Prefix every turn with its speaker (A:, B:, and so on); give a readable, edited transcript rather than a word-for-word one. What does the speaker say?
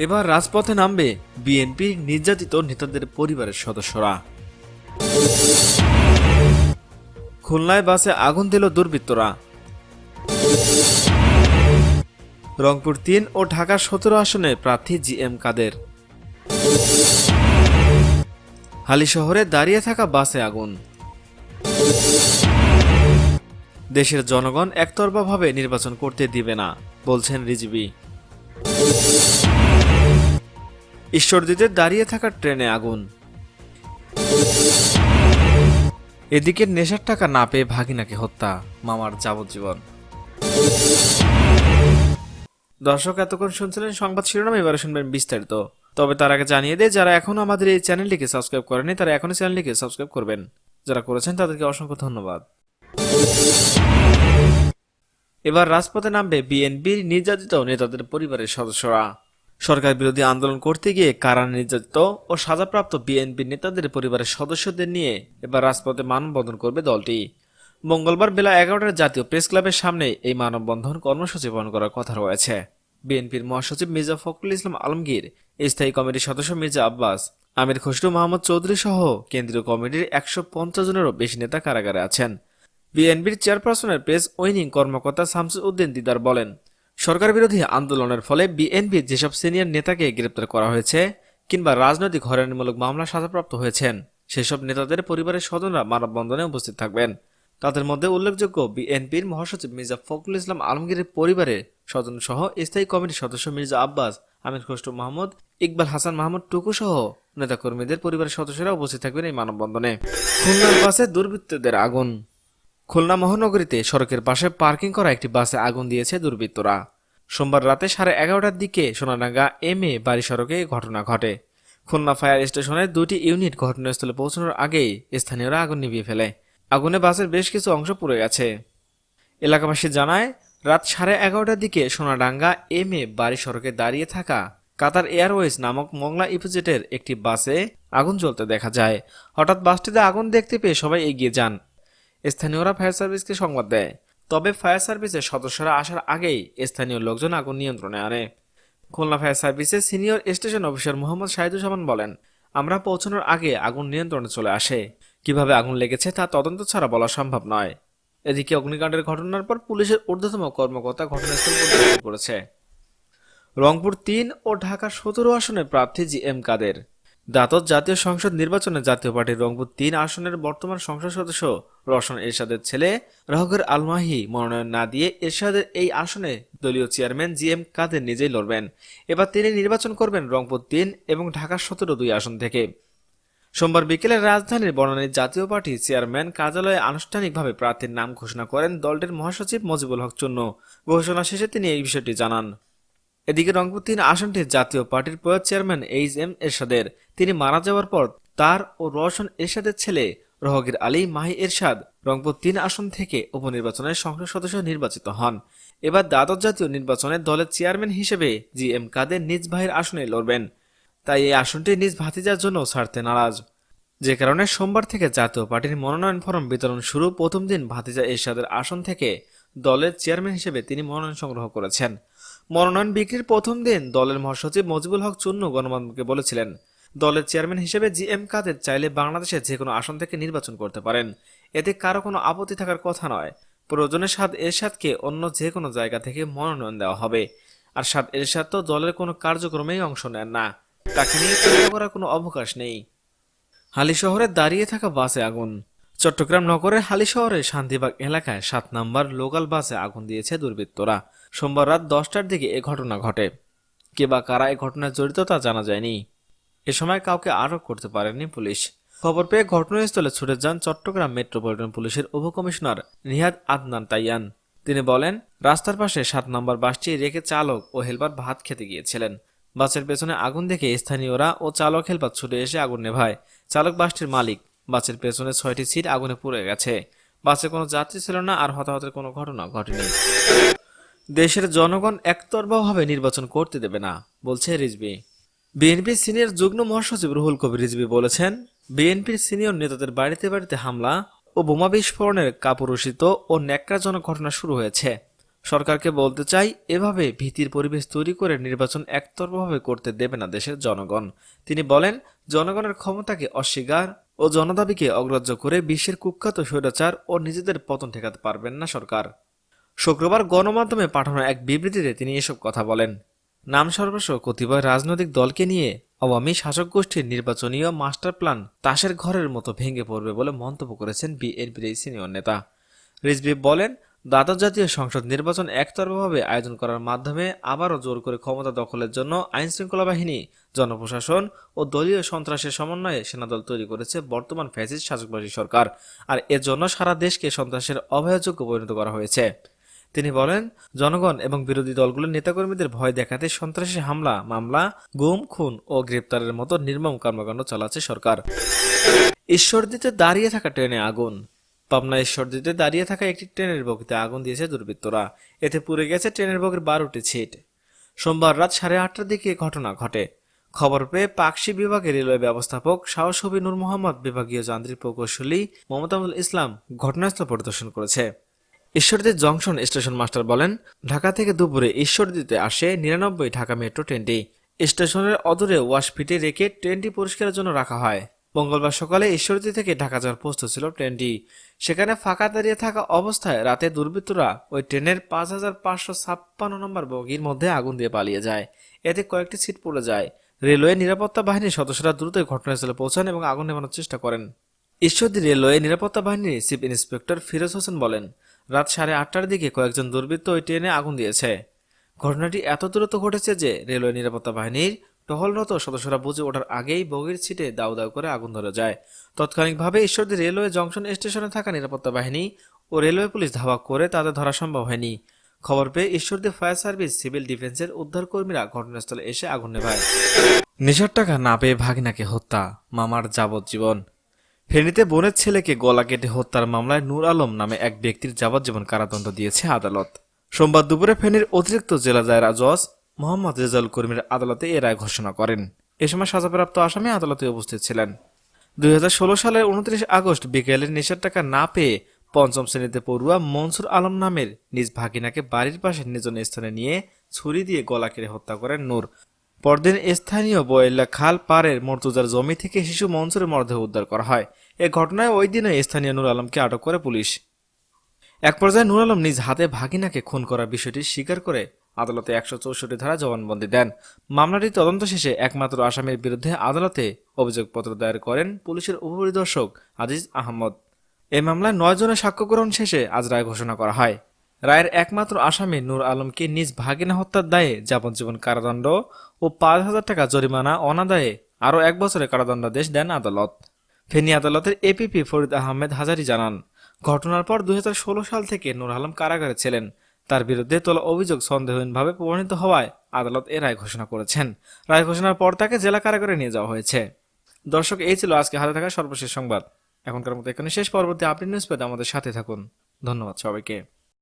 A: এবার রাজপথে নামবে বিএনপির নির্যাতিত নেতাদের পরিবারের সদস্যরা। খুলনায় বাসে আগুন দিল দুর্বৃত্তরা। রংপুর ৩ ও ঢাকা ১৭ আসনে প্রার্থী জিএম কাদের। হালিশহরে দাঁড়িয়ে থাকা বাসে আগুন। দেশের জনগণ একতরফাভাবে নির্বাচন করতে দিবে না বলছেন রিজভী। ঈশ্বরদীতে দাঁড়িয়ে থাকা ট্রেনে আগুন। এদিকে নেশার টাকা না পেয়ে ভাগিনাকে হত্যা, মামার যাবজ্জীবন। দর্শক, এতক্ষণ শুনছিলেন সংবাদ শিরোনাম, এবারে শুনবেন বিস্তারিত। তবে তার আগে জানিয়ে দেয়, যারা এখনো আমাদের এই চ্যানেলটিকে সাবস্ক্রাইব করেনি তারা এখনই চ্যানেলটিকে সাবস্ক্রাইব করবেন। যারা করেছেন তাদেরকে অসংখ্য ধন্যবাদ। এবার রাজপথে নামবে বিএনপির নির্যাতিত নেতাদের পরিবারের সদস্যরা। সরকার বিরোধী আন্দোলন করতে গিয়ে কারা নির্যাতিত ও সাজাপ্রাপ্ত বিএনপির নেতাদের পরিবারের সদস্যদের নিয়ে এবার রাজপথে মানববন্ধন করবে দলটি। মঙ্গলবার বেলা ১১টায় জাতীয় প্রেস ক্লাবের সামনে এই মানববন্ধন কর্মসূচি পালন করার কথা রয়েছে। বিএনপির মহাসচিব মির্জা ফখরুল ইসলাম আলমগীর, স্থায়ী কমিটির সদস্য মির্জা আব্বাস, আমির খসরু মাহমুদ চৌধুরী সহ কেন্দ্রীয় কমিটির ১৫০ জনেরও বেশি নেতা কারাগারে আছেন। বিএনপির চেয়ারপারসনের প্রেস উইনিং কর্মকর্তা শামসুল উদ্দিন দিদার বলেন, সরকার বিরোধী আন্দোলনের ফলে বিএনপির যেসব সিনিয়র নেতাকে গ্রেপ্তার করা হয়েছে কিংবা রাজনৈতিক হয়রানিমূলক মামলা সাজাপ্রাপ্ত হয়েছেন, সেসব নেতাদের পরিবারের স্বজনরা মানববন্ধনে উপস্থিত থাকবেন। তাদের মধ্যে উল্লেখযোগ্য বিএনপির মহাসচিব মির্জা ফখরুল ইসলাম আলমগীরের পরিবারের স্বজন সহ স্থায়ী কমিটির সদস্য মির্জা আব্বাস, আমির খসরু মাহমুদ, ইকবাল হাসান মাহমুদ টুকু সহ নেতাকর্মীদের পরিবারের সদস্যরা উপস্থিত থাকবেন এই মানববন্ধনে। খুলনার বাসে দুর্বৃত্তদের আগুন। খুলনা মহানগরীতে সড়কের পাশে পার্কিং করা একটি বাসে আগুন দিয়েছে দুর্বৃত্তরা। সোমবার রাতে 11:30টার দিকে সোনাডাঙ্গা এমএ বাড়ি সড়কে ঘটনা ঘটে। খুলনা ফায়ার স্টেশনের 2টি ইউনিট ঘটনাস্থলে পৌঁছানোর আগেই স্থানীয়রা আগুন নিভিয়ে ফেলে। আগুনে বাসের বেশ কিছু অংশ পুড়ে গেছে। এলাকাবাসী জানায়, রাত 11:30টার দিকে সোনাডাঙ্গা এমএ বাড়ি সড়কে দাঁড়িয়ে থাকা কাতার এয়ারওয়েজ নামক মংলা ইপিজেটের একটি বাসে আগুন জ্বলতে দেখা যায়। হঠাৎ বাসটিতে আগুন দেখতে পেয়ে সবাই এগিয়ে যান। স্থানীয়রা ফায়ার সার্ভিসকে সংবাদ দেয়, তবে ফায়ার সার্ভিসের সদস্যরা আসার আগেই স্থানীয় লোকজন আগুন নিয়ন্ত্রণে আনে। খুলনা ফায়ার সার্ভিসের senior station officer Mohammad Shahiduzzaman বলেন, আমরা পৌঁছানোর আগে আগুন নিয়ন্ত্রণে চলে আসে। কিভাবে আগুন লেগেছে তা তদন্ত ছাড়া বলা সম্ভব নয়। এদিকে অগ্নিকাণ্ডের ঘটনার পর পুলিশের ঊর্ধ্বতম কর্মকর্তা ঘটনাস্থল পরিদর্শন করেছে। রংপুর ৩ ও ঢাকা ১৭ আসনের প্রার্থী জিএম কাদের। দ্বাদশ জাতীয় সংসদ নির্বাচনে জাতীয় পার্টির রংপুর ৩ আসনের বর্তমান সংসদ সদস্য রওশন এরশাদের ছেলে রওহর আল-মাহি মনোনয়ন না দিয়ে এরশাদের এই আসনে দলীয় চেয়ারম্যান জিএম কাদের নিজেই লড়বেন। এবার তিনি নির্বাচন করবেন রংপুর ৩ এবং ঢাকা ১৭ দুই আসন থেকে। সোমবার বিকেলে রাজধানীর বনানীর জাতীয় পার্টি চেয়ারম্যান কার্যালয়ে আনুষ্ঠানিকভাবে প্রার্থীর নাম ঘোষণা করেন দলটির মহাসচিব মজিবুল হক চুন্নু। ঘোষণা শেষে তিনি এই বিষয়টি জানান। এদিকে রংপুর ৩ আসনটির জাতীয় পার্টির প্রয়াত চেয়ারম্যান এইচ.এম. এরশাদের, তিনি মারা যাওয়ার পর তার ও রওশন এরশাদের ছেলে রওহর আলী মাহি এরশাদ রংপুর ৩ আসন থেকে উপনির্বাচনের সংসদ সদস্য নির্বাচিত হন। এবার দ্বাদশ জাতীয় নির্বাচনে দলের চেয়ারম্যান হিসেবে জিএম কাদের নিজ ভাইয়ের আসনে লড়বেন। তাই এই আসনটি নিজ ভাতিজার জন্য ছাড়তে নারাজ, যে কারণে সোমবার থেকে জাতীয় পার্টির মনোনয়ন ফরম বিতরণ শুরু। প্রথম দিন ভাতিজা এরশাদের আসন থেকে দলের চেয়ারম্যান হিসেবে তিনি মনোনয়ন সংগ্রহ করেছেন। মনোনয়ন বিক্রির প্রথম দিন দলের মহাসচিব মজিবুল হক চুন্নু গণমাধ্যমকে বলেছিলেন, দলের চেয়ারম্যান হিসেবে জিএম কাদের চাইলে বাংলাদেশের যে কোনো আসন থেকে নির্বাচন করতে পারেন, এতে কারো কোনো আপত্তি থাকার কথা নয়। প্রয়োজনে সাদ এরশাদকে অন্য যে কোনো জায়গা থেকে মনোনয়ন দেওয়া হবে। আর সাদ এরশাদ তো দলের কোনো কার্যক্রমেই অংশ নেন না, তাকে নিয়ে চিন্তা করার কোনো অবকাশ নেই। হালিশহরে দাঁড়িয়ে থাকা বাসে আগুন। চট্টগ্রাম নগরের হালিশহরের শান্তিবাগ এলাকায় ৭ নম্বর লোকাল বাসে আগুন দিয়েছে দুর্বৃত্তরা। সোমবার রাত 10টার দিকে এ ঘটনা ঘটে। কে বা কারা এ ঘটনায় জড়িত তা জানা যায়নি। এ সময় কাউকে আটক করতে পারেনি পুলিশ। খবর পেয়ে ঘটনাস্থলে ছুটে যান চট্টগ্রাম মেট্রোপলিটন পুলিশের উপকমিশনার নিহাদ আদনান তাইয়ান। তিনি বলেন, রাস্তার পাশে ৭ নম্বর বাসটি রেখে চালক ও হেলপার ভাত খেতে গিয়েছিলেন। বাসের পেছনে আগুন দেখে স্থানীয়রা ও চালক হেলপার ছুটে এসে আগুন নেভায়। চালক বাসটির মালিক। বাসের পেছনে ৬টি সিট আগুনে পুড়ে গেছে। বাসে কোনো যাত্রী ছিল না, আর হতাহতের কোনো ঘটনা ঘটেনি। দেশের জনগণ একতরফাভাবে নির্বাচন করতে দেবে না বলছে রিজভী। বিএনপির সিনিয়র যুগ্ম মহাসচিব রুহুল কবির রিজভী বলেছেন, বিএনপির সিনিয়র নেতাদের বাড়িতে বাড়িতে হামলা ও বোমা বিস্ফোরণের কাপুরুষিত ও ন্যাক্কারজনক ঘটনা শুরু হয়েছে। সরকারকে বলতে চাই, এভাবে ভীতির পরিবেশ তৈরি করে নির্বাচন একতরফাভাবে করতে দেবে না দেশের জনগণ। তিনি বলেন, জনগণের ক্ষমতাকে অস্বীকার ও জনদাবিকে অগ্রাহ্য করে বিশ্বের কুখ্যাত স্বৈরাচার ও নিজেদের পতন ঠেকাতে পারবেন না সরকার। শুক্রবার গণমাধ্যমে পাঠানো এক বিবৃতিতে তিনি এসব কথা বলেন। নাম সর্বস্ব কতিপয় রাজনৈতিক দলকে নিয়ে আওয়ামী শাসক গোষ্ঠীর নির্বাচনীয় মাস্টার প্ল্যান তাসের ঘরের মতো ভেঙে পড়বে বলে মন্তব্য করেছেন বিএনপির এই সিনিয়র নেতা। রিজভী বলেন, দ্বাদশ জাতীয় সংসদ নির্বাচন একতরফাভাবে আয়োজন করার মাধ্যমে আবারও জোর করে ক্ষমতা দখলের জন্য আইনশৃঙ্খলা বাহিনী, জনপ্রশাসন ও দলীয় সন্ত্রাসের সমন্বয়ে সেনাদল তৈরি করেছে বর্তমান ফ্যাসিস্ট শাসকবাদী সরকার। আর এর জন্য সারা দেশকে সন্ত্রাসের অভয়যোগ্য পরিণত করা হয়েছে। তিনি বলেন, জনগণ এবং বিরোধী দলগুলোর নেতাকর্মীদের ভয় দেখাতে সন্ত্রাসী হামলা, মামলা, গুম, খুন ও গ্রেপ্তারের মতো নির্মম কর্মকাণ্ড চালাচ্ছে সরকার। ঈশ্বরদীতে দাঁড়িয়ে থাকা ট্রেনে আগুন। পাবনা ঈশ্বরদীতে দাঁড়িয়ে থাকা একটি ট্রেনের বগিতে আগুন দিয়েছে দুর্বৃত্তরা। এতে পুড়ে গেছে ট্রেনের বগির 12টি ছিট। সোমবার রাত 8:30টার দিকে ঘটনা ঘটে। খবর পেয়ে পাকশি বিভাগের রেলওয়ে ব্যবস্থাপক সাহসবী নূর মোহাম্মদ, বিভাগীয় যান্ত্রিক প্রকৌশলী মমতাজুল ইসলাম ঘটনাস্থল পরিদর্শন করেছে। ঈশ্বরদী জংশন স্টেশন মাস্টার বলেন, ঢাকা থেকে দুপুরে ঈশ্বরদীতে আসে 99 ঢাকা মেট্রো ট্রেনটি। স্টেশনের অদূরে ওয়াশপিটে রেখে ট্রেনটি পরিষ্কারের জন্য রাখা হয়। মঙ্গলবার সকালে ঈশ্বরদী থেকে ঢাকা যাওয়ার প্রস্তুত ছিল ট্রেনটি। সেখানে ফাঁকা দাঁড়িয়ে থাকা অবস্থায় রাতে দুর্বৃত্তরা ওই ট্রেনের 5556 নম্বর বগির মধ্যে আগুন দিয়ে পালিয়ে যায়। এতে কয়েকটি সিট পড়ে যায়। রেলওয়ে নিরাপত্তা বাহিনীর সদস্যরা দ্রুতই ঘটনাস্থলে পৌঁছান এবং আগুন নেভানোর চেষ্টা করেন। ঈশ্বরদী রেলওয়ে নিরাপত্তা বাহিনীর চিফ ইন্সপেক্টর ফিরোজ হোসেন বলেন, রাত 8:30টার দিকে কয়েকজন দুর্বৃত্ত ওই ট্রেনে আগুন দিয়েছে। ঘটনাটি এত দ্রুত ঘটেছে যে রেলওয়ে নিরাপত্তা বাহিনীর টহলরত সদস্যরা বুঝে ওঠার আগেই বগির ছিটে দাউ দাউ করে আগুন ধরে যায়। তাৎক্ষণিকভাবে ঈশ্বরদী রেলওয়ে জংশন স্টেশনে থাকা নিরাপত্তা বাহিনী ও রেলওয়ে পুলিশ ধাওয়া করে তাদের ধরা সম্ভব হয়নি। খবর পেয়ে ঈশ্বরদী ফায়ার সার্ভিস, সিভিল ডিফেন্সের উদ্ধারকর্মীরা ঘটনাস্থলে এসে আগুন নেভায়। নেশার টাকা না পেয়ে ভাগিনাকে হত্যা, মামার যাবজ্জীবন। ফেনীতে বোনের ছেলেকে গলা কেটে হত্যার মামলায় নূর আলম নামে এক ব্যক্তির যাবজ্জীবন কারাদণ্ড দিয়েছে আদালত। সোমবার দুপুরে ফেনীর অতিরিক্ত জেলা দায়রা জজ মোহাম্মদ রেজাউল করিমের আদালতে এ রায় ঘোষণা করেন। এ সময় সাজাপ্রাপ্ত আসামি আদালতে উপস্থিত ছিলেন। 2016 সালের 29 আগস্ট বিকেলে নেশার টাকা না পেয়ে পঞ্চম শ্রেণীতে পড়ুয়া মনসুর আলম নামের নিজ ভাগিনাকে বাড়ির পাশে নির্জন স্থানে নিয়ে ছুরি দিয়ে গলা কেটে হত্যা করেন নূর। পরদিন স্থানীয় বয়েল্লা খাল পাড়ের মর্তুজার জমি থেকে শিশু মনসুরের মরদেহ উদ্ধার করা হয়। এ ঘটনায় ওই দিনে স্থানীয় নূর আলমকে আটক করে পুলিশ। এক পর্যায়ে নূর আলম নিজ হাতে ভাগিনাকে খুন করার বিষয়টি স্বীকার করে আদালতে 164 ধারা জবানবন্দি দেন। মামলাটি তদন্ত শেষে একমাত্র আসামির বিরুদ্ধে আদালতে অভিযোগপত্র দায়ের করেন পুলিশের উপপরিদর্শক আজিজ আহমদ। এই মামলায় 9 জনের সাক্ষ্য গ্রহণ শেষে আজ রায় ঘোষণা করা হয়। রায়ের একমাত্র আসামি নূর আলমকে নিজ ভাগিনা হত্যার দায়ে যাবজ্জীবন কারাদণ্ড ও 5,000 টাকা জরিমানা, অনাদায়ে আরও 1 বছরের কারাদণ্ডাদেশ দেন আদালত। ফেনী আদালতের এপিপি ফরিদ আহমেদ হাজারি জানান, ঘটনার পর 2016 সাল থেকে নূর আলম কারাগারে ছিলেন। তার বিরুদ্ধে তোলা অভিযোগ সন্দেহহীনভাবে প্রমাণিত হওয়ায় আদালত এ রায় ঘোষণা করেছেন। রায় ঘোষণার পর তাকে জেলা কারাগারে নিয়ে যাওয়া হয়েছে। দর্শক, এই ছিল আজকে হাতে থাকা সর্বশেষ সংবাদ। এখনকার মতো এখানে শেষ। পরবর্তী আপডেট নিউজ পেতে আমাদের সাথে থাকুন। ধন্যবাদ সবাইকে।